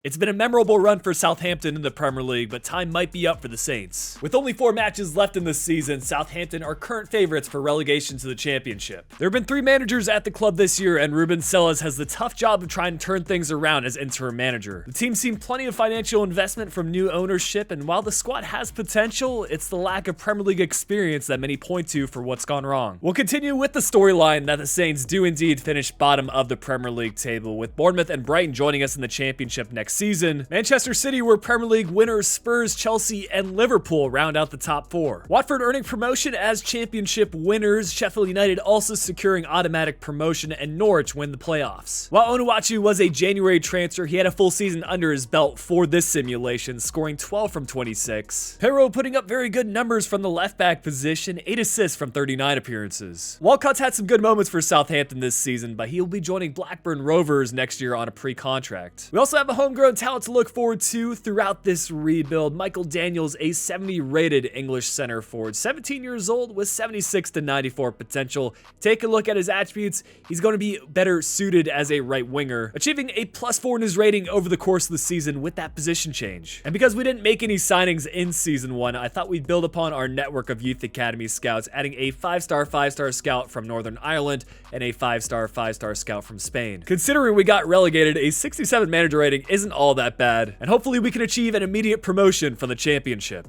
It's been a memorable run for Southampton in the Premier League, but time might be up for the Saints. With only 4 matches left in the season, Southampton are current favorites for relegation to the Championship. There have been 3 managers at the club this year, and Ruben Selles has the tough job of trying to turn things around as interim manager. The team's seen plenty of financial investment from new ownership, and while the squad has potential, it's the lack of Premier League experience that many point to for what's gone wrong. We'll continue with the storyline that the Saints do indeed finish bottom of the Premier League table, with Bournemouth and Brighton joining us in the Championship next season. Manchester City were Premier League winners, Spurs, Chelsea, and Liverpool round out the top 4. Watford earning promotion as Championship winners, Sheffield United also securing automatic promotion, and Norwich win the playoffs. While Onuachu was a January transfer, he had a full season under his belt for this simulation, scoring 12 from 26. Perrault putting up very good numbers from the left back position, 8 assists from 39 appearances. Walcott's had some good moments for Southampton this season, but he'll be joining Blackburn Rovers next year on a pre-contract. We also have a homegrown talent to look forward to throughout this rebuild. Michael Daniels, a 70 rated English center forward, 17 years old with 76 to 94 potential. Take a look at his attributes. He's going to be better suited as a right winger, achieving a +4 in his rating over the course of the season with that position change. And because we didn't make any signings in season 1, I thought we'd build upon our network of youth academy scouts, adding a 5-star scout from Northern Ireland and a 5-star scout from Spain. Considering we got relegated, a 67 manager rating isn't all that bad, and hopefully we can achieve an immediate promotion from the Championship.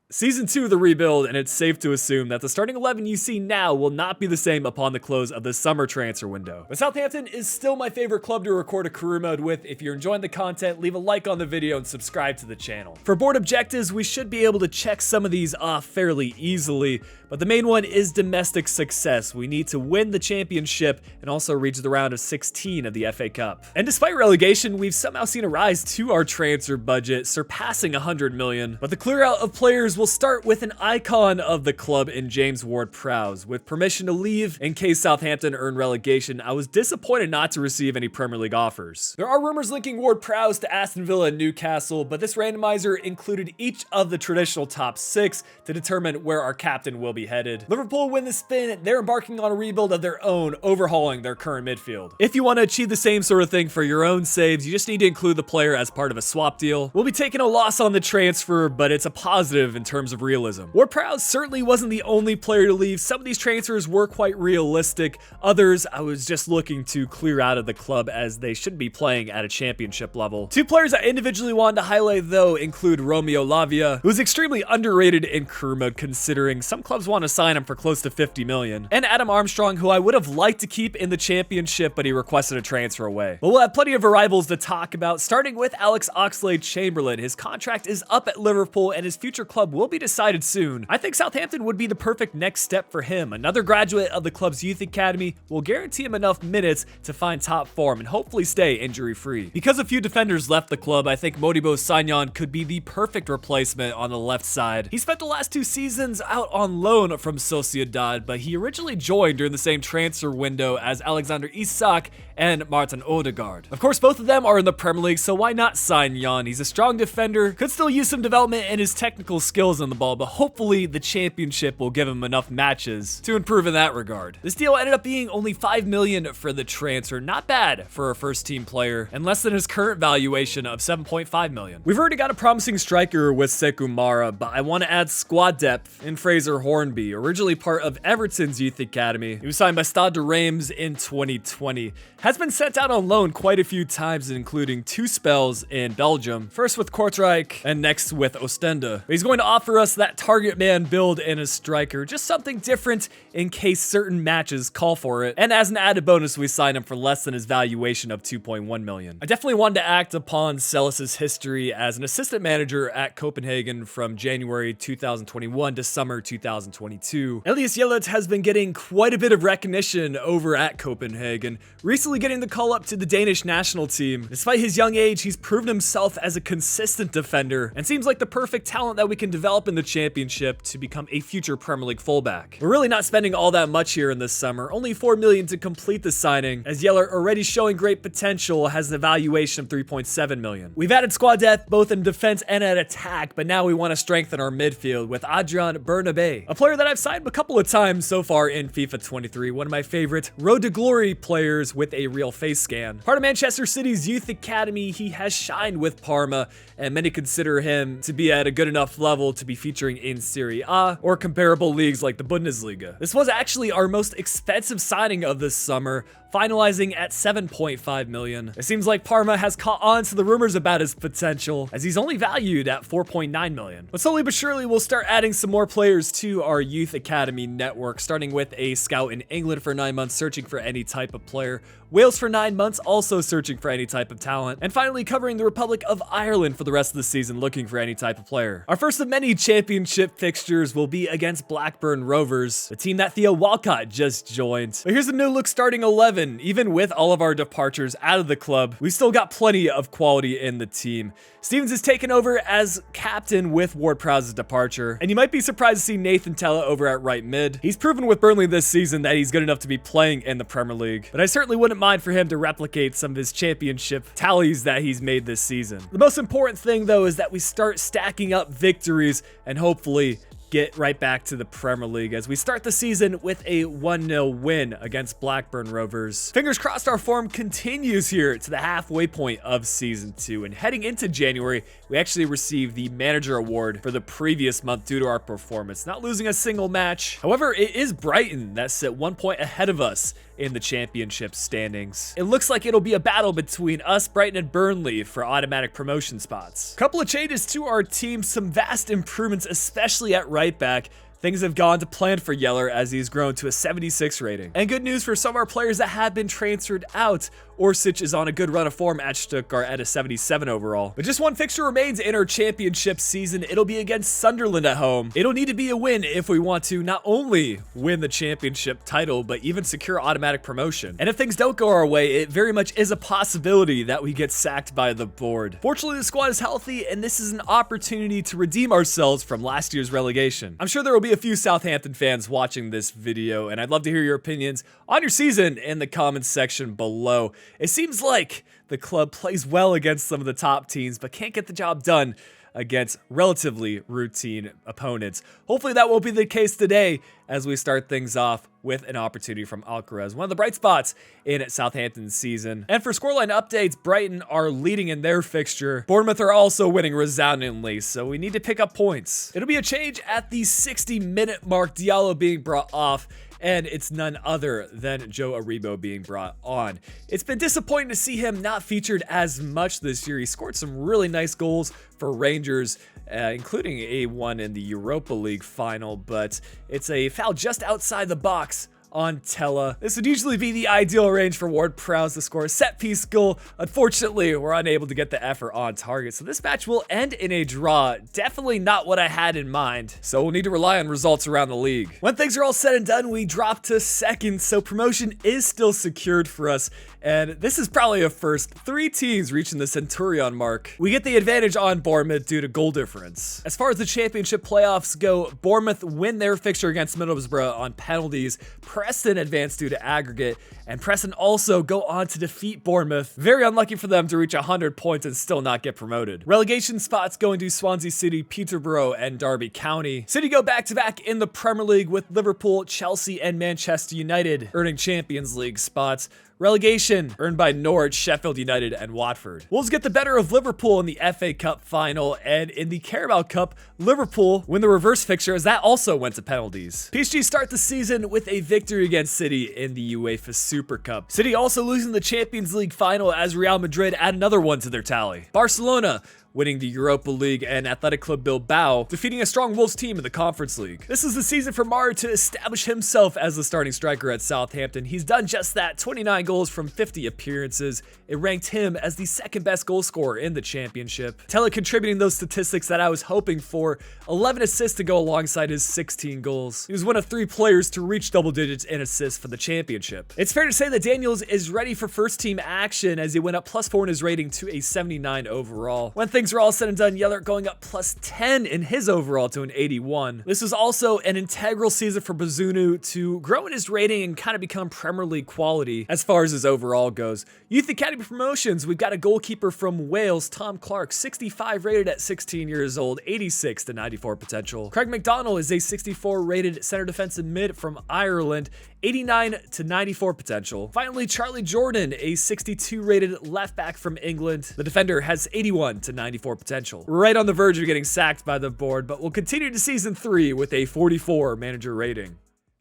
Season 2 of the rebuild, and it's safe to assume that the starting 11 you see now will not be the same upon the close of the summer transfer window. But Southampton is still my favorite club to record a career mode with. If you're enjoying the content, leave a like on the video and subscribe to the channel. For board objectives, we should be able to check some of these off fairly easily, but the main one is domestic success. We need to win the Championship and also reach the round of 16 of the FA Cup. And despite relegation, we've somehow seen a rise to our transfer budget, surpassing 100 million. But the clear out of players will start with an icon of the club in James Ward-Prowse. With permission to leave in case Southampton earn relegation, I was disappointed not to receive any Premier League offers. There are rumors linking Ward-Prowse to Aston Villa and Newcastle, but this randomizer included each of the traditional top 6 to determine where our captain will be headed. Liverpool win the spin. They're embarking on a rebuild of their own, overhauling their current midfield. If you want to achieve the same sort of thing for your own saves, you just need to include the player as part of a swap deal. We'll be taking a loss on the transfer, but it's a positive in terms of realism. Ward-Prowse certainly wasn't the only player to leave. Some of these transfers were quite realistic. Others, I was just looking to clear out of the club as they should be playing at a Championship level. 2 players I individually wanted to highlight though include Romeo Lavia, who is extremely underrated in career mode considering some clubs want to sign him for close to 50 million, and Adam Armstrong, who I would have liked to keep in the Championship, but he requested a transfer away. But we'll have plenty of arrivals to talk about, starting with Alex Oxlade-Chamberlain. His contract is up at Liverpool and his future club will be decided soon. I think Southampton would be the perfect next step for him. Another graduate of the club's youth academy will guarantee him enough minutes to find top form and hopefully stay injury-free. Because a few defenders left the club, I think Modibo Sagnon could be the perfect replacement on the left side. He spent the last 2 seasons out on loan from Sociedad, but he originally joined during the same transfer window as Alexander Isak and Martin Odegaard. Of course, both of them are in the Premier League, so why not sign Jan? He's a strong defender, could still use some development in his technical skills on the ball, but hopefully the Championship will give him enough matches to improve in that regard. This deal ended up being only 5 million for the transfer, not bad for a first team player, and less than his current valuation of 7.5 million. We've already got a promising striker with Sekou Mara, but I want to add squad depth in Fraser Hornby, originally part of Everton's youth academy. He was signed by Stade de Reims in 2020. Has been sent out on loan quite a few times, including 2 spells in Belgium, first with Kortrijk and next with Ostende. He's going to offer us that target man build in a striker, just something different in case certain matches call for it. And as an added bonus, we signed him for less than his valuation of 2.1 million. I definitely wanted to act upon Celis's history as an assistant manager at Copenhagen from January 2021 to summer 2022. Elias Yellert has been getting quite a bit of recognition over at Copenhagen, recently getting the call up to the Danish national team. Despite his young age, he's proven himself as a consistent defender and seems like the perfect talent that we can develop in the Championship to become a future Premier League fullback. We're really not spending all that much here in this summer, only 4 million to complete the signing, as Yellert, already showing great potential, has an valuation of 3.7 million. We've added squad depth both in defense and at attack, but now we want to strengthen our midfield with Adrian Bernabé, a player that I've signed a couple of times so far in FIFA 23, one of my favorite Road to Glory players with a a real face scan. Part of Manchester City's youth academy, he has shined with Parma, and many consider him to be at a good enough level to be featuring in Serie A or comparable leagues like the Bundesliga. This was actually our most expensive signing of this summer, finalizing at 7.5 million. It seems like Parma has caught on to the rumors about his potential, as he's only valued at 4.9 million. But slowly but surely, we'll start adding some more players to our youth academy network, starting with a scout in England for 9 months searching for any type of player, Wales for 9 months also searching for any type of talent, and finally covering the Republic of Ireland for the rest of the season looking for any type of player. Our first of many championship fixtures will be against Blackburn Rovers, the team that Theo Walcott just joined. But here's a new look starting 11. Even with all of our departures out of the club, we still got plenty of quality in the team. Stevens is taken over as captain with Ward-Prowse's departure, and you might be surprised to see Nathan Tella over at right mid. He's proven with Burnley this season that he's good enough to be playing in the Premier League, but I certainly wouldn't mind for him to replicate some of his championship tallies that he's made this season. The most important thing though is that we start stacking up victories and hopefully get right back to the Premier League as we start the season with a 1-0 win against Blackburn Rovers. Fingers crossed our form continues here to the halfway point of Season 2, and heading into January, we actually received the Manager Award for the previous month due to our performance, not losing a single match. However, it is Brighton that sit 1 point ahead of us in the championship standings. It looks like it'll be a battle between us, Brighton, and Burnley for automatic promotion spots. Couple of changes to our team, some vast improvements, especially at right back. Things have gone to plan for Yeller as he's grown to a 76 rating. And good news for some of our players that have been transferred out. Orsic is on a good run of form at Stuttgart at a 77 overall. But just one fixture remains in our championship season. It'll be against Sunderland at home. It'll need to be a win if we want to not only win the championship title, but even secure automatic promotion. And if things don't go our way, it very much is a possibility that we get sacked by the board. Fortunately, the squad is healthy, and this is an opportunity to redeem ourselves from last year's relegation. I'm sure there will be a few Southampton fans watching this video, and I'd love to hear your opinions on your season in the comments section below. It seems like the club plays well against some of the top teams, but can't get the job done against relatively routine opponents. Hopefully that won't be the case today as we start things off with an opportunity from Alcaraz, one of the bright spots in Southampton's season. And for scoreline updates, Brighton are leading in their fixture. Bournemouth are also winning resoundingly, so we need to pick up points. It'll be a change at the 60-minute mark, Diallo being brought off, and it's none other than Joe Aribo being brought on. It's been disappointing to see him not featured as much this year. He scored some really nice goals for Rangers, including a one in the Europa League final, but it's a foul just outside the box on Tella. This would usually be the ideal range for Ward-Prowse to score a set-piece goal. Unfortunately, we're unable to get the effort on target, so this match will end in a draw. Definitely not what I had in mind, so we'll need to rely on results around the league. When things are all said and done, we drop to second, so promotion is still secured for us, and this is probably a first. 3 teams reaching the Centurion mark. We get the advantage on Bournemouth due to goal difference. As far as the championship playoffs go, Bournemouth win their fixture against Middlesbrough on penalties. Preston advanced due to aggregate, and Preston also go on to defeat Bournemouth. Very unlucky for them to reach 100 points and still not get promoted. Relegation spots going to Swansea City, Peterborough, and Derby County. City go back-to-back in the Premier League with Liverpool, Chelsea, and Manchester United earning Champions League spots. Relegation earned by Norwich, Sheffield United, and Watford. Wolves get the better of Liverpool in the FA Cup final, and in the Carabao Cup, Liverpool win the reverse fixture as that also went to penalties. PSG start the season with a victory against City in the UEFA Super Cup. City also losing the Champions League final as Real Madrid add another one to their tally. Barcelona winning the Europa League, and Athletic Club Bilbao defeating a strong Wolves team in the Conference League. This is the season for Mara to establish himself as the starting striker at Southampton. He's done just that, 29 goals from 50 appearances. It ranked him as the second best goal scorer in the championship. Tella contributing those statistics that I was hoping for, 11 assists to go alongside his 16 goals. He was one of 3 players to reach double digits in assists for the championship. It's fair to say that Daniels is ready for first team action as he went up +4 in his rating to a 79 overall. When things things are all said and done, Yellert going up plus 10 in his overall to an 81. This was also an integral season for Bazunu to grow in his rating and kind of become Premier League quality as far as his overall goes. Youth Academy promotions, we've got a goalkeeper from Wales, Tom Clark, 65 rated at 16 years old, 86 to 94 potential. Craig McDonald is a 64 rated center defensive mid from Ireland, 89 to 94 potential. Finally, Charlie Jordan, a 62 rated left back from England. The defender has 81 to 94 potential. We're right on the verge of getting sacked by the board, but we'll continue to season 3 with a 44 manager rating.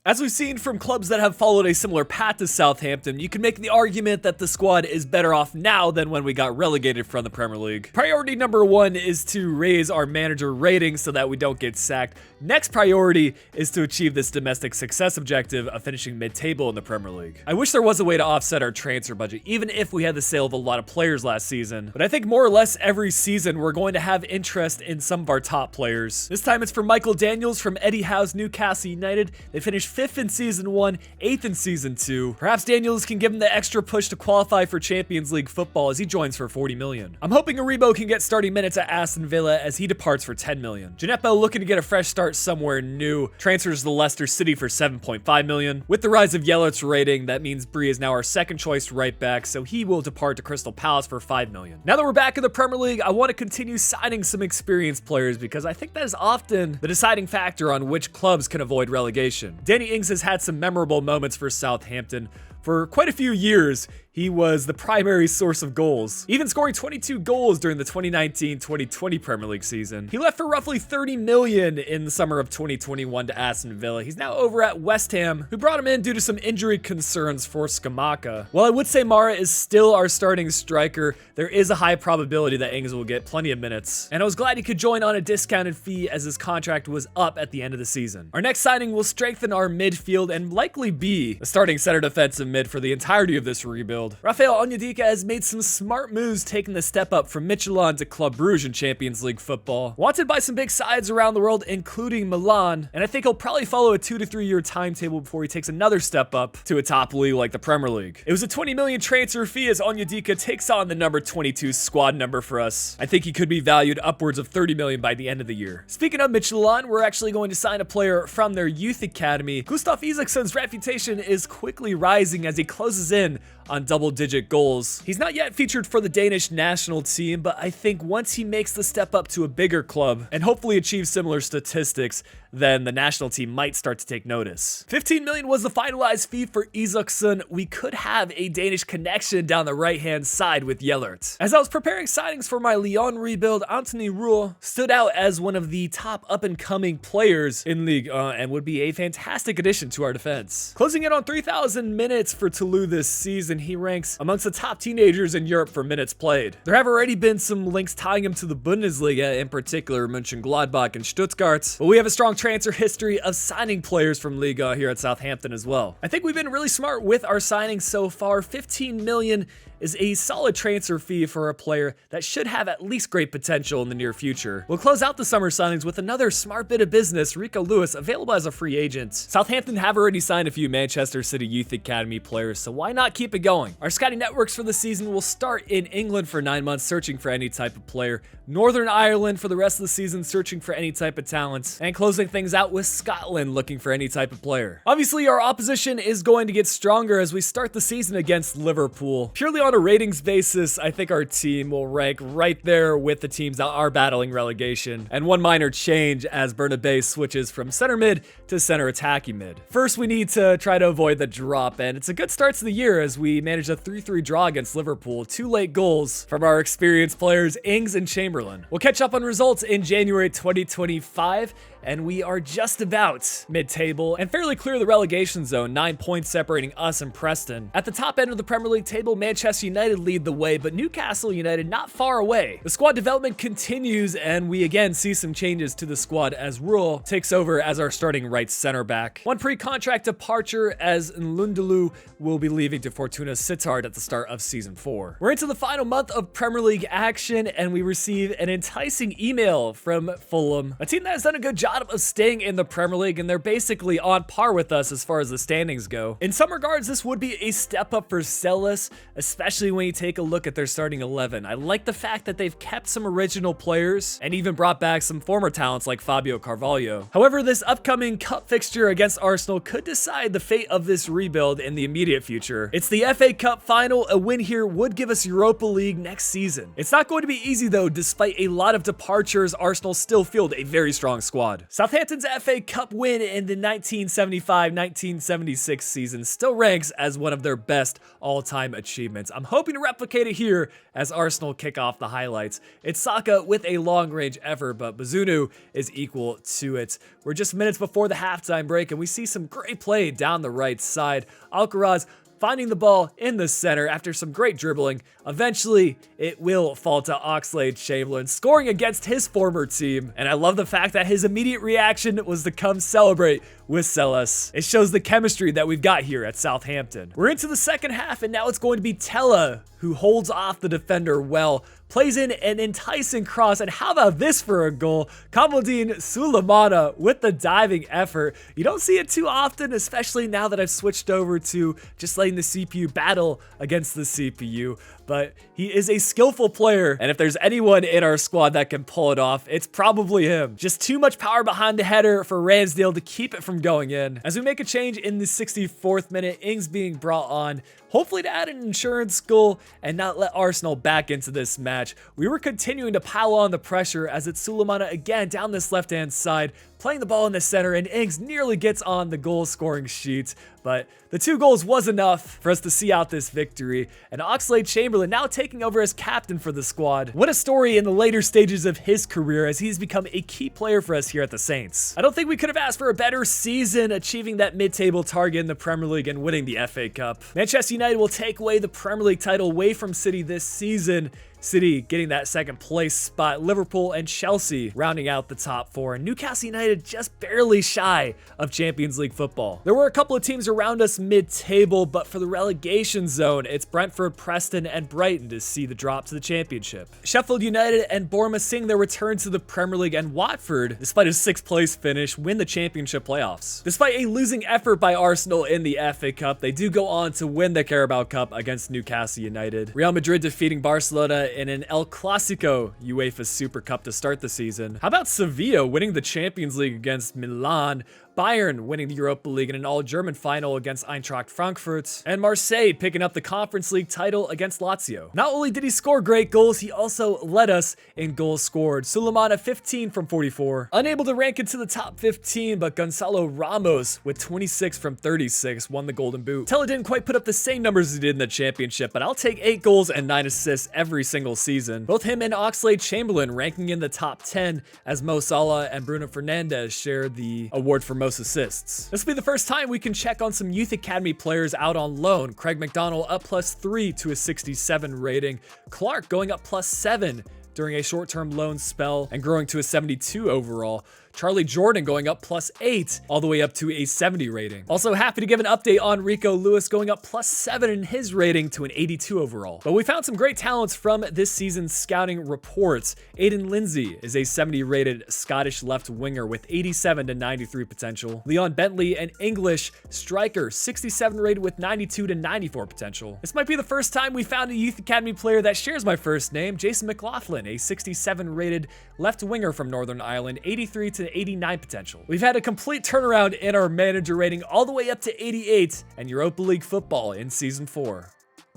As we've seen from clubs that have followed a similar path to Southampton, you can make the argument that the squad is better off now than when we got relegated from the Premier League. Priority number 1 is to raise our manager rating so that we don't get sacked. Next priority is to achieve this domestic success objective of finishing mid-table in the Premier League. I wish there was a way to offset our transfer budget, even if we had the sale of a lot of players last season. But I think more or less every season we're going to have interest in some of our top players. This time it's for Michael Daniels from Eddie Howe's Newcastle United. They finished 5th in Season 1, 8th in Season 2. Perhaps Daniels can give him the extra push to qualify for Champions League football as he joins for 40 million. I'm hoping Aribo can get starting minutes at Aston Villa as he departs for 10 million. Gineppo looking to get a fresh start somewhere new. Transfers to Leicester City for 7.5 million. With the rise of Yellert's rating, that means Bree is now our second choice right back, so he will depart to Crystal Palace for 5 million. Now that we're back in the Premier League, I want to continue signing some experienced players because I think that is often the deciding factor on which clubs can avoid relegation. Danny Ings has had some memorable moments for Southampton. For quite a few years, he was the primary source of goals, even scoring 22 goals during the 2019-2020 Premier League season. He left for roughly 30 million in the summer of 2021 to Aston Villa. He's now over at West Ham, who brought him in due to some injury concerns for Scamacca. While I would say Mara is still our starting striker, there is a high probability that Ings will get plenty of minutes. And I was glad he could join on a discounted fee as his contract was up at the end of the season. Our next signing will strengthen our midfield and likely be the starting center defensive mid for the entirety of this rebuild. Rafael Onyedika has made some smart moves, taking the step up from Michelin to Club Brugge in Champions League football. Wanted by some big sides around the world, including Milan, and I think he'll probably follow a 2 to 3 year timetable before he takes another step up to a top league like the Premier League. It was a 20 million transfer fee as Onyedika takes on the number 22 squad number for us. I think he could be valued upwards of 30 million by the end of the year. Speaking of Michelin, we're actually going to sign a player from their youth academy. Gustav Isaksson's reputation is quickly rising as he closes in on double-digit goals. He's not yet featured for the Danish national team, but I think once he makes the step up to a bigger club and hopefully achieves similar statistics, then the national team might start to take notice. 15 million was the finalized fee for Isaksson. We could have a Danish connection down the right-hand side with Yellert. As I was preparing signings for my Lyon rebuild, Anthony Roux stood out as one of the top up-and-coming players in Ligue 1 and would be a fantastic addition to our defense. Closing in on 3,000 minutes for Toulouse this season, he ranks amongst the top teenagers in Europe for minutes played. There have already been some links tying him to the Bundesliga, in particular Mönchengladbach and Stuttgart, but we have a strong transfer history of signing players from Liga here at Southampton as well. I think we've been really smart with our signings so far. 15 million is a solid transfer fee for a player that should have at least great potential in the near future. We'll close out the summer signings with another smart bit of business, Rico Lewis, available as a free agent. Southampton have already signed a few Manchester City Youth Academy players, so why not keep it going? Our scouting networks for the season will start in England for 9 months, searching for any type of player, Northern Ireland for the rest of the season, searching for any type of talent, and closing things out with Scotland, looking for any type of player. Obviously, our opposition is going to get stronger as we start the season against Liverpool. Purely on a ratings basis, I think our team will rank right there with the teams that are battling relegation, and one minor change as Bernabeu switches from center mid to center attacking mid. First, we need to try to avoid the drop, and it's a good start to the year as we managed a 3-3 draw against Liverpool, 2 late goals from our experienced players Ings and Chamberlain. We'll catch up on results in January 2025, and we are just about mid-table and fairly clear of the relegation zone, 9 points separating us and Preston. At the top end of the Premier League table, Manchester United lead the way, but Newcastle United not far away. The squad development continues, and we again see some changes to the squad as Ruhl takes over as our starting right center back. One pre-contract departure as Nlundulu will be leaving to Fortuna Sittard at the start of Season 4. We're into the final month of Premier League action, and we receive an enticing email from Fulham, a team that has done a good job bottom of staying in the Premier League, and they're basically on par with us as far as the standings go. In some regards, this would be a step up for Selhurst, especially when you take a look at their starting 11. I like the fact that they've kept some original players and even brought back some former talents like Fabio Carvalho. However, this upcoming cup fixture against Arsenal could decide the fate of this rebuild in the immediate future. It's the FA Cup final. A win here would give us Europa League next season. It's not going to be easy though. Despite a lot of departures, Arsenal still field a very strong squad. Southampton's FA Cup win in the 1975-1976 season still ranks as one of their best all-time achievements. I'm hoping to replicate it here as Arsenal kick off the highlights. It's Saka with a long-range effort, but Bazunu is equal to it. We're just minutes before the halftime break, and we see some great play down the right side. Alcaraz finding the ball in the center after some great dribbling. Eventually, it will fall to Oxlade-Chamberlain, scoring against his former team. And I love the fact that his immediate reaction was to come celebrate with Selhurst. It shows the chemistry that we've got here at Southampton. We're into the second half, and now it's going to be Tella who holds off the defender well, plays in an enticing cross, and how about this for a goal? Kamaldeen Sulemana with the diving effort. You don't see it too often, especially now that I've switched over to just letting the CPU battle against the CPU, but he is a skillful player, and if there's anyone in our squad that can pull it off, it's probably him. Just too much power behind the header for Ramsdale to keep it from going in. As we make a change in the 64th minute, Ings being brought on, hopefully to add an insurance goal and not let Arsenal back into this match. We were continuing to pile on the pressure as it's Sulemana again down this left-hand side, playing the ball in the center, and Ings nearly gets on the goal-scoring sheet, but the 2 goals was enough for us to see out this victory, and Oxlade-Chamberlain now taking over as captain for the squad. What a story in the later stages of his career as he's become a key player for us here at the Saints. I don't think we could have asked for a better season, achieving that mid-table target in the Premier League and winning the FA Cup. Manchester United will take away the Premier League title away from City this season. City getting that second place spot, Liverpool and Chelsea rounding out the top 4, and Newcastle United just barely shy of Champions League football. There were a couple of teams around us mid-table, but for the relegation zone, it's Brentford, Preston, and Brighton to see the drop to the Championship. Sheffield United and Bournemouth seeing their return to the Premier League, and Watford, despite a 6th place finish, win the Championship playoffs. Despite a losing effort by Arsenal in the FA Cup, they do go on to win the Carabao Cup against Newcastle United. Real Madrid defeating Barcelona in an El Clasico UEFA Super Cup to start the season. How about Sevilla winning the Champions League against Milan? Bayern winning the Europa League in an all-German final against Eintracht Frankfurt, and Marseille picking up the Conference League title against Lazio. Not only did he score great goals, he also led us in goals scored. Sulemana 15 from 44. Unable to rank into the top 15, but Gonzalo Ramos with 26 from 36 won the Golden Boot. Tella didn't quite put up the same numbers as he did in the Championship, but I'll take 8 goals and 9 assists every single season. Both him and Oxlade-Chamberlain ranking in the top 10 as Mo Salah and Bruno Fernandes share the award for most assists. This will be the first time we can check on some youth academy players out on loan. Craig McDonald up +3 to a 67 rating. Clark going up +7 during a short-term loan spell and growing to a 72 overall. Charlie Jordan going up +8 all the way up to a 70 rating. Also happy to give an update on Rico Lewis going up +7 in his rating to an 82 overall. But we found some great talents from this season's scouting reports. Aidan Lindsay is a 70 rated Scottish left winger with 87 to 93 potential. Leon Bentley, an English striker, 67 rated with 92 to 94 potential. This might be the first time we found a youth academy player that shares my first name. Jason McLaughlin, a 67 rated left winger from Northern Ireland, 83 to 89 potential. We've had a complete turnaround in our manager rating all the way up to 88 and Europa League football in season 4.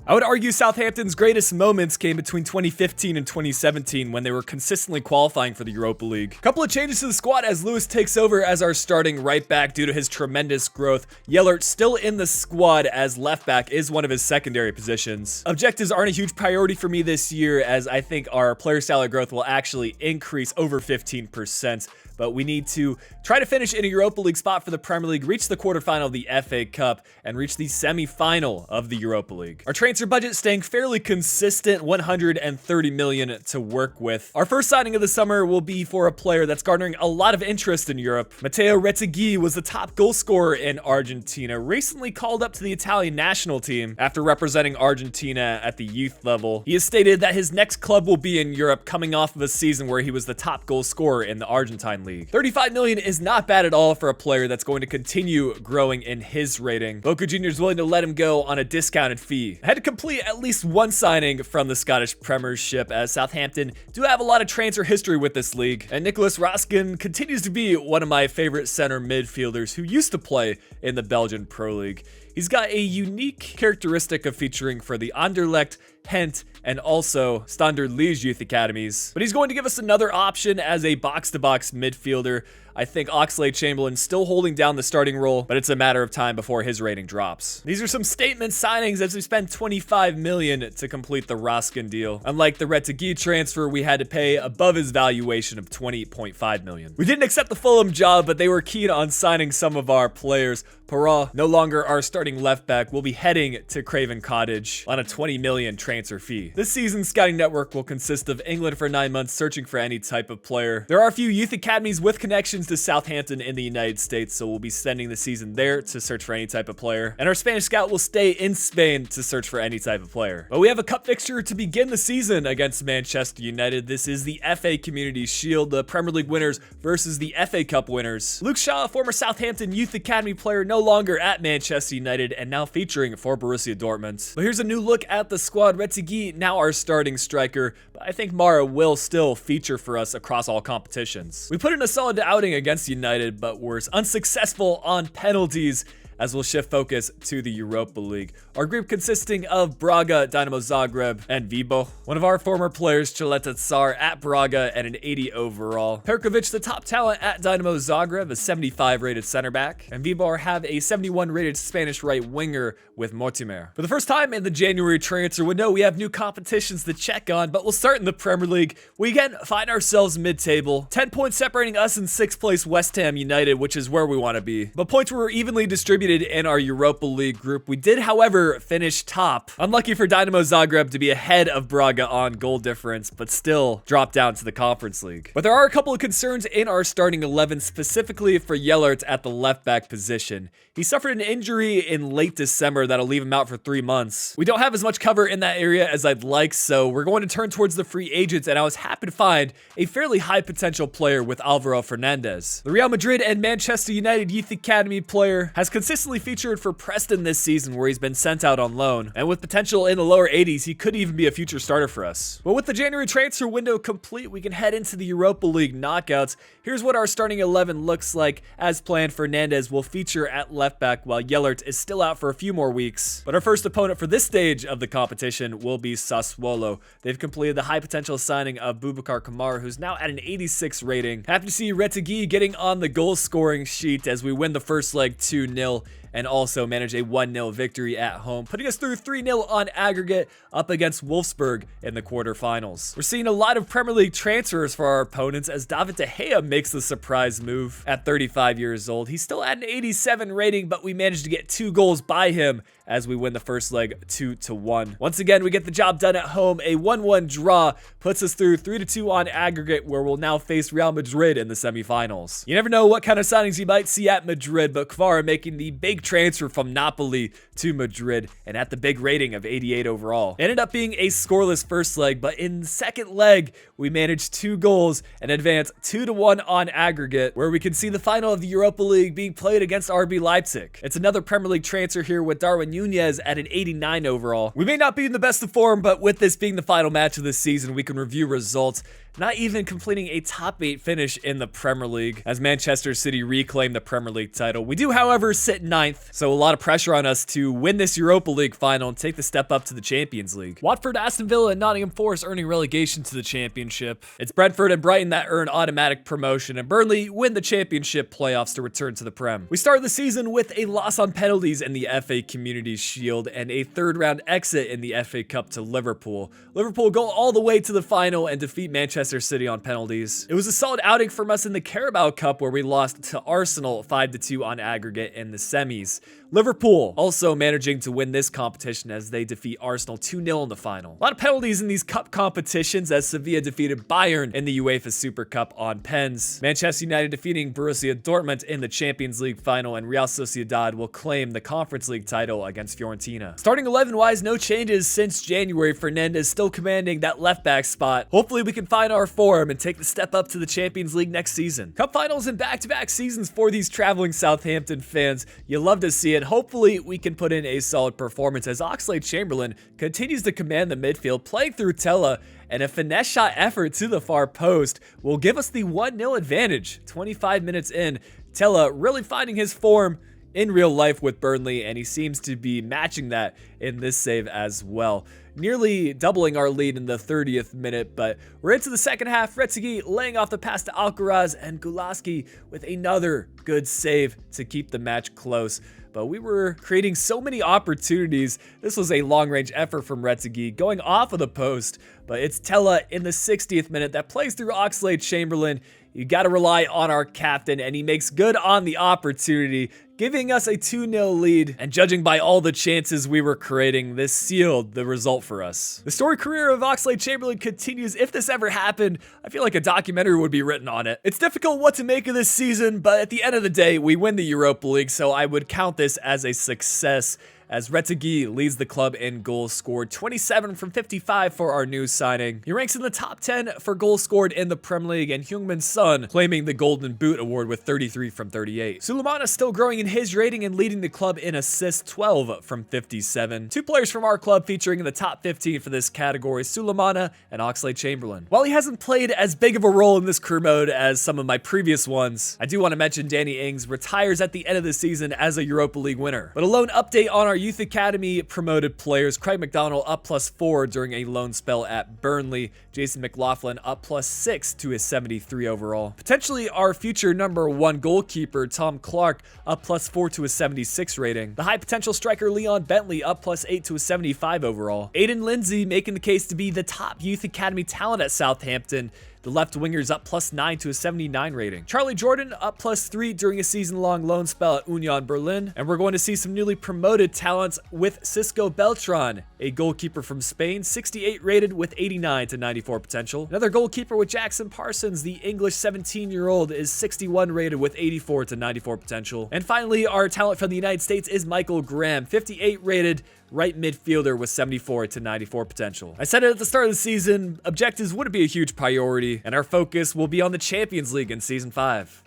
I would argue Southampton's greatest moments came between 2015 and 2017 when they were consistently qualifying for the Europa League. A couple of changes to the squad as Lewis takes over as our starting right back due to his tremendous growth. Yellert still in the squad as left back is one of his secondary positions. Objectives aren't a huge priority for me this year as I think our player salary growth will actually increase over 15%. But we need to try to finish in a Europa League spot for the Premier League, reach the quarterfinal of the FA Cup, and reach the semi-final of the Europa League. Our transfer budget staying fairly consistent, 130 million to work with. Our first signing of the summer will be for a player that's garnering a lot of interest in Europe. Matteo Retegui was the top goal scorer in Argentina, recently called up to the Italian national team after representing Argentina at the youth level. He has stated that his next club will be in Europe, coming off of a season where he was the top goal scorer in the Argentine league. league. 35 million is not bad at all for a player that's going to continue growing in his rating. Boca Juniors is willing to let him go on a discounted fee. I had to complete at least one signing from the Scottish Premiership, as Southampton do have a lot of transfer history with this league. And Nicholas Raskin continues to be one of my favorite center midfielders who used to play in the Belgian Pro League. He's got a unique characteristic of featuring for the Anderlecht, Gent, and also Standard Liège youth academies. But he's going to give us another option as a box-to-box midfielder. I think Oxlade-Chamberlain's still holding down the starting role, but it's a matter of time before his rating drops. These are some statement signings as we spend 25 million to complete the Raskin deal. Unlike the Retegui transfer, we had to pay above his valuation of 20.5 million. We didn't accept the Fulham job, but they were keen on signing some of our players. Parra, no longer our starting left back, will be heading to Craven Cottage on a 20 million transfer fee. This season's scouting network will consist of England for 9 months searching for any type of player. There are a few youth academies with connections to Southampton in the United States, so we'll be spending the season there to search for any type of player. And our Spanish scout will stay in Spain to search for any type of player. But we have a cup fixture to begin the season against Manchester United. This is the FA Community Shield, the Premier League winners versus the FA Cup winners. Luke Shaw, a former Southampton Youth Academy player, no longer at Manchester United and now featuring for Borussia Dortmund. But here's a new look at the squad. Retegui, now our starting striker, but I think Mara will still feature for us across all competitions. We put in a solid outing against United, but were unsuccessful on penalties, as we'll shift focus to the Europa League. Our group consisting of Braga, Dynamo Zagreb, and Vibo. One of our former players, Chaleta Tsar, at Braga at an 80 overall. Perkovic, the top talent at Dynamo Zagreb, a 75 rated center back. And Vibo have a 71 rated Spanish right winger with Mortimer. For the first time in the January transfer window, we have new competitions to check on, but we'll start in the Premier League. We again find ourselves mid-table. 10 points separating us and 6th place West Ham United, which is where we want to be. But points were evenly distributed in our Europa League group. We did, however, finish top. Unlucky for Dynamo Zagreb to be ahead of Braga on goal difference, but still drop down to the Conference League. But there are a couple of concerns in our starting 11, specifically for Yellert at the left back position. He suffered an injury in late December that'll leave him out for 3 months. We don't have as much cover in that area as I'd like, so we're going to turn towards the free agents, and I was happy to find a fairly high potential player with Alvaro Fernandez. The Real Madrid and Manchester United Youth Academy player has consistently featured for Preston this season, where he's been sent out on loan, and with potential in the lower 80s, he could even be a future starter for us. But with the January transfer window complete, we can head into the Europa League knockouts. Here's what our starting 11 looks like. As planned, Fernandez will feature at left back, while Yellert is still out for a few more weeks. But our first opponent for this stage of the competition will be Sassuolo. They've completed the high potential signing of Boubacar Kamara, who's now at an 86 rating. Happy to see Retegui getting on the goal scoring sheet as we win the first leg 2-0. And also manage a 1-0 victory at home, putting us through 3-0 on aggregate up against Wolfsburg in the quarterfinals. We're seeing a lot of Premier League transfers for our opponents as David De Gea makes the surprise move at 35 years old. He's still at an 87 rating, but we managed to get 2 goals by him as we win the first leg 2-1. Once again, we get the job done at home. A 1-1 draw puts us through 3-2 on aggregate, where we'll now face Real Madrid in the semifinals. You never know what kind of signings you might see at Madrid, but Kvara making the big transfer from Napoli to Madrid and at the big rating of 88 overall. It ended up being a scoreless first leg, but in the second leg, we managed 2 goals and advanced 2-1 on aggregate, where we can see the final of the Europa League being played against RB Leipzig. It's another Premier League transfer here with Darwin Nunez at an 89 overall. We may not be in the best of form, but with this being the final match of the season, we can review results. Not even completing a top 8 finish in the Premier League as Manchester City reclaim the Premier League title. We do, however, sit 9th, so a lot of pressure on us to win this Europa League final and take the step up to the Champions League. Watford, Aston Villa, and Nottingham Forest earning relegation to the Championship. It's Brentford and Brighton that earn automatic promotion, and Burnley win the Championship playoffs to return to the Prem. We started the season with a loss on penalties in the FA Community Shield and a 3rd round exit in the FA Cup to Liverpool. Liverpool go all the way to the final and defeat Manchester City on penalties. It was a solid outing from us in the Carabao Cup, where we lost to Arsenal 5-2 on aggregate in the semis. Liverpool also managing to win this competition as they defeat Arsenal 2-0 in the final. A lot of penalties in these cup competitions as Sevilla defeated Bayern in the UEFA Super Cup on pens. Manchester United defeating Borussia Dortmund in the Champions League final, and Real Sociedad will claim the Conference League title against against Fiorentina. Starting 11-wise, no changes since January. Fernandez still commanding that left back spot. Hopefully we can find our form and take the step up to the Champions League next season. Cup finals and back-to-back seasons for these traveling Southampton fans. You love to see it. Hopefully we can put in a solid performance as Oxlade-Chamberlain continues to command the midfield, playing through Tella, and a finesse shot effort to the far post will give us the 1-0 advantage. 25 minutes in, Tella really finding his form in real life with Burnley, and he seems to be matching that in this save as well. Nearly doubling our lead in the 30th minute, but we're into the second half. Retegui laying off the pass to Alcaraz, and Gulaski with another good save to keep the match close. But we were creating so many opportunities. This was a long-range effort from Retegui going off of the post, but it's Tella in the 60th minute that plays through Oxlade-Chamberlain. You got to rely on our captain, and he makes good on the opportunity, giving us a 2-0 lead. And judging by all the chances we were creating, this sealed the result for us. The story career of Oxlade-Chamberlain continues. If this ever happened, I feel like a documentary would be written on it. It's difficult what to make of this season, but at the end of the day, we win the Europa League, so I would count this as a success, as Retegui leads the club in goals scored, 27 from 55 for our new signing. He ranks in the top 10 for goals scored in the Premier League, and Heung-min Son claiming the Golden Boot award with 33 from 38. Sulemana still growing in his rating and leading the club in assists, 12 from 57. Two players from our club featuring in the top 15 for this category, Sulemana and Oxlade-Chamberlain. While he hasn't played as big of a role in this career mode as some of my previous ones, I do want to mention Danny Ings retires at the end of the season as a Europa League winner. But a lone update on our Youth Academy promoted players: Craig McDonald up +4 during a loan spell at Burnley. Jason McLaughlin up +6 to his 73 overall. Potentially our future #1 goalkeeper Tom Clark up +4 to his 76 rating. The high potential striker Leon Bentley up +8 to his 75 overall. Aiden Lindsay making the case to be the top Youth Academy talent at Southampton. The left winger's up +9 to a 79 rating. Charlie Jordan up +3 during a season-long loan spell at Union Berlin. And we're going to see some newly promoted talents with Cisco Beltran, a goalkeeper from Spain, 68 rated with 89 to 94 potential. Another goalkeeper with Jackson Parsons, the English 17-year-old, is 61 rated with 84 to 94 potential. And finally, our talent from the United States is Michael Graham, 58 rated right midfielder with 74 to 94 potential. I said it at the start of the season, objectives wouldn't be a huge priority, and our focus will be on the Champions League in Season 5.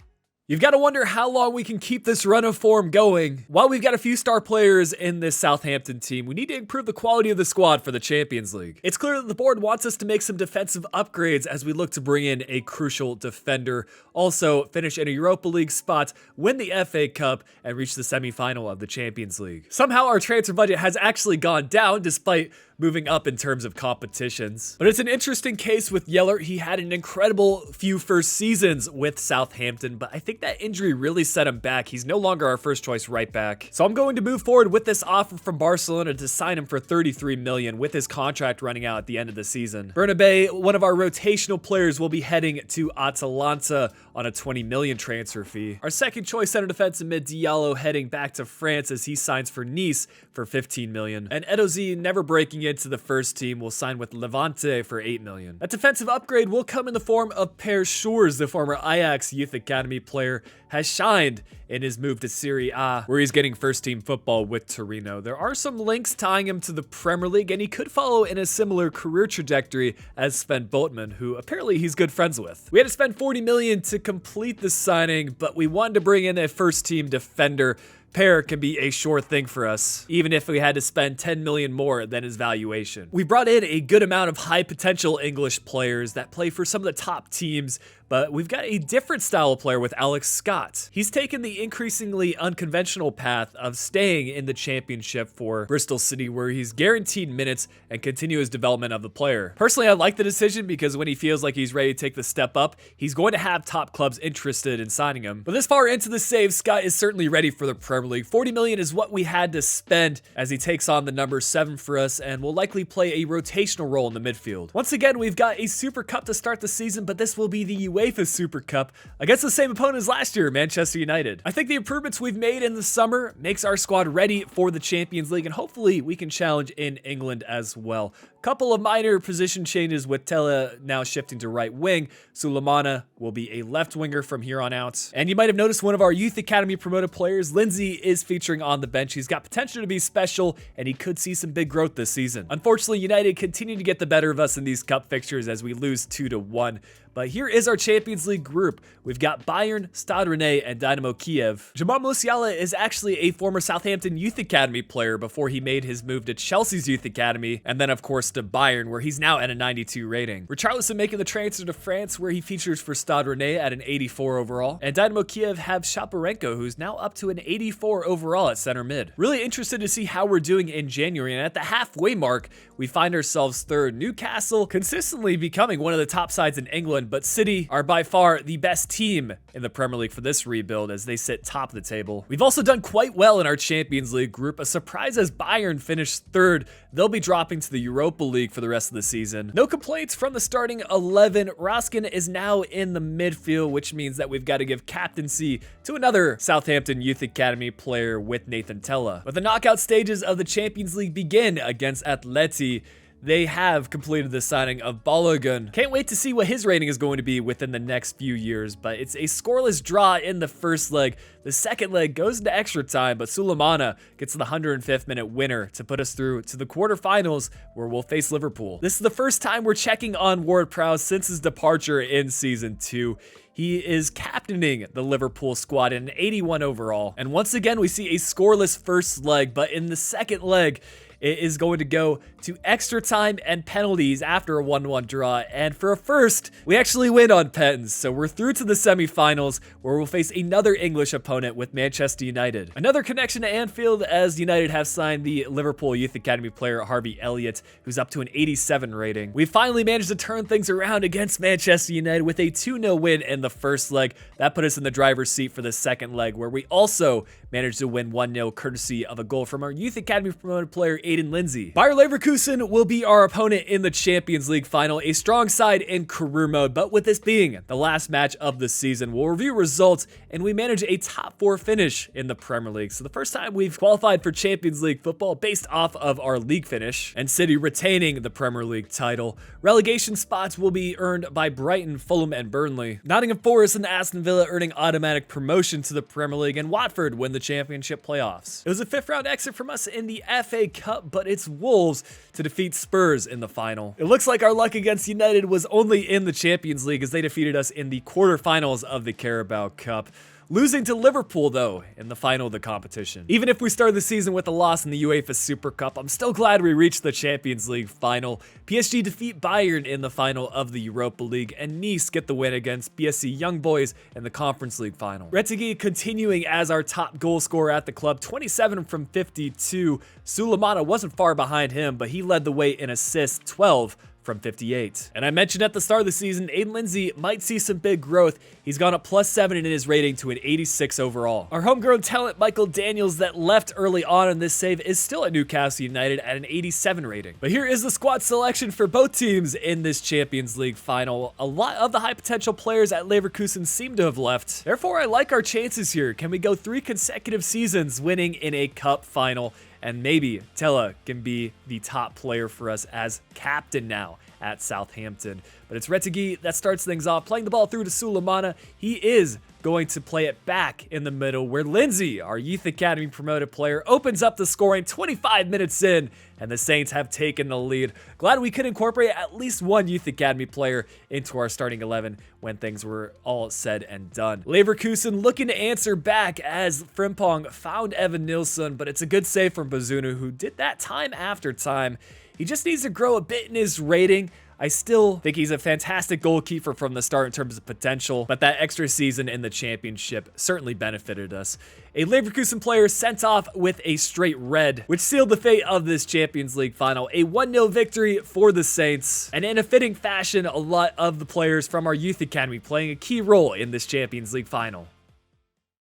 You've got to wonder how long we can keep this run of form going. While we've got a few star players in this Southampton team, we need to improve the quality of the squad for the Champions League. It's clear that the board wants us to make some defensive upgrades as we look to bring in a crucial defender. Also, finish in a Europa League spot, win the FA Cup, and reach the semi-final of the Champions League. Somehow our transfer budget has actually gone down despite moving up in terms of competitions. But it's an interesting case with Yeller. He had an incredible few first seasons with Southampton, but I think that injury really set him back. He's no longer our first choice right back. So I'm going to move forward with this offer from Barcelona to sign him for 33 million with his contract running out at the end of the season. Bernabé, one of our rotational players, will be heading to Atalanta on a 20 million transfer fee. Our second choice center defensive mid Diallo heading back to France as he signs for Nice for 15 million. And Edozie, never breaking into the first team, will sign with Levante for 8 million. A defensive upgrade will come in the form of Per Shores, the former Ajax Youth Academy player, has shined in his move to Serie A, where he's getting first team football with Torino. There are some links tying him to the Premier League, and he could follow in a similar career trajectory as Sven Botman, who apparently he's good friends with. We had to spend 40 million to complete the signing, but we wanted to bring in a first team defender. Per can be a sure thing for us, even if we had to spend 10 million more than his valuation. We brought in a good amount of high potential English players that play for some of the top teams, but we've got a different style of player with Alex Scott. He's taken the increasingly unconventional path of staying in the championship for Bristol City, where he's guaranteed minutes and continuous development of the player. Personally, I like the decision because when he feels like he's ready to take the step up, he's going to have top clubs interested in signing him. But this far into the save, Scott is certainly ready for the Premier League. 40 million is what we had to spend as he takes on the number 7 for us and will likely play a rotational role in the midfield. Once again, we've got a Super Cup to start the season, but this will be the UEFA Super Cup against the same opponent as last year, Manchester United. I think the improvements we've made in the summer makes our squad ready for the Champions League, and hopefully we can challenge in England as well. Couple of minor position changes with Tella now shifting to right wing. Sulemana will be a left winger from here on out. And you might have noticed one of our Youth Academy promoted players, Lindsay, Lee is featuring on the bench. He's got potential to be special, and he could see some big growth this season. Unfortunately, United continue to get the better of us in these cup fixtures as we lose 2-1. But here is our Champions League group. We've got Bayern, Stade Rennais, and Dynamo Kiev. Jamal Musiala is actually a former Southampton Youth Academy player before he made his move to Chelsea's Youth Academy, and then of course to Bayern, where he's now at a 92 rating. Richarlison making the transfer to France, where he features for Stade Rennais at an 84 overall. And Dynamo Kiev have Shaparenko, who's now up to an 84 overall at center mid. Really interested to see how we're doing in January, and at the halfway mark, we find ourselves third. Newcastle consistently becoming one of the top sides in England, but City are by far the best team in the Premier League for this rebuild as they sit top of the table. We've also done quite well in our Champions League group. A surprise as Bayern finished third. They'll be dropping to the Europa League for the rest of the season. No complaints from the starting 11. Raskin is now in the midfield, which means that we've got to give captaincy to another Southampton Youth Academy player with Nathan Tella. But the knockout stages of the Champions League begin against Atleti. They have completed the signing of Balogun. Can't wait to see what his rating is going to be within the next few years, but it's a scoreless draw in the first leg. The second leg goes into extra time, but Sulemana gets the 105th minute winner to put us through to the quarterfinals, where we'll face Liverpool. This is the first time we're checking on Ward-Prowse since his departure in Season 2. He is captaining the Liverpool squad in an 81 overall. And once again, we see a scoreless first leg, but in the second leg, it is going to go to extra time and penalties after a 1-1 draw. And for a first, we actually win on pens. So we're through to the semifinals, where we'll face another English opponent with Manchester United. Another connection to Anfield, as United have signed the Liverpool Youth Academy player Harvey Elliott, who's up to an 87 rating. We finally managed to turn things around against Manchester United with a 2-0 win in the first leg. That put us in the driver's seat for the second leg, where we also managed to win 1-0 courtesy of a goal from our Youth Academy promoted player Aiden Lindsay. Bayer Leverkusen will be our opponent in the Champions League final, a strong side in career mode, but with this being the last match of the season, we'll review results, and we managed a top 4 finish in the Premier League. So the first time we've qualified for Champions League football based off of our league finish, and City retaining the Premier League title. Relegation spots will be earned by Brighton, Fulham, and Burnley. Nottingham Forest and Aston Villa earning automatic promotion to the Premier League, and Watford win the championship playoffs. It was a 5th round exit from us in the FA Cup, but it's Wolves to defeat Spurs in the final. It looks like our luck against United was only in the Champions League, as they defeated us in the quarterfinals of the Carabao Cup. Losing to Liverpool, though, in the final of the competition. Even if we started the season with a loss in the UEFA Super Cup, I'm still glad we reached the Champions League final. PSG defeat Bayern in the final of the Europa League, and Nice get the win against BSC Young Boys in the Conference League final. Retegui continuing as our top goal scorer at the club, 27 from 52. Sulemana wasn't far behind him, but he led the way in assists, 12 from 58. And I mentioned at the start of the season, Aiden Lindsay might see some big growth. He's gone up +7 in his rating to an 86 overall. Our homegrown talent, Michael Daniels, that left early on in this save, is still at Newcastle United at an 87 rating. But here is the squad selection for both teams in this Champions League final. A lot of the high potential players at Leverkusen seem to have left. Therefore, I like our chances here. Can we go 3 consecutive seasons winning in a cup final? And maybe Tella can be the top player for us as captain now at Southampton. But it's Retegui that starts things off, playing the ball through to Sulemana. He is going to play it back in the middle, where Lindsay, our Youth Academy promoted player, opens up the scoring 25 minutes in, and the Saints have taken the lead. Glad we could incorporate at least one Youth Academy player into our starting 11 when things were all said and done. Leverkusen looking to answer back as Frimpong found Evan Nilsson, but it's a good save from Bazunu, who did that time after time. He just needs to grow a bit in his rating. I still think he's a fantastic goalkeeper from the start in terms of potential, but that extra season in the championship certainly benefited us. A Leverkusen player sent off with a straight red, which sealed the fate of this Champions League final. A 1-0 victory for the Saints, and in a fitting fashion, a lot of the players from our Youth Academy playing a key role in this Champions League final.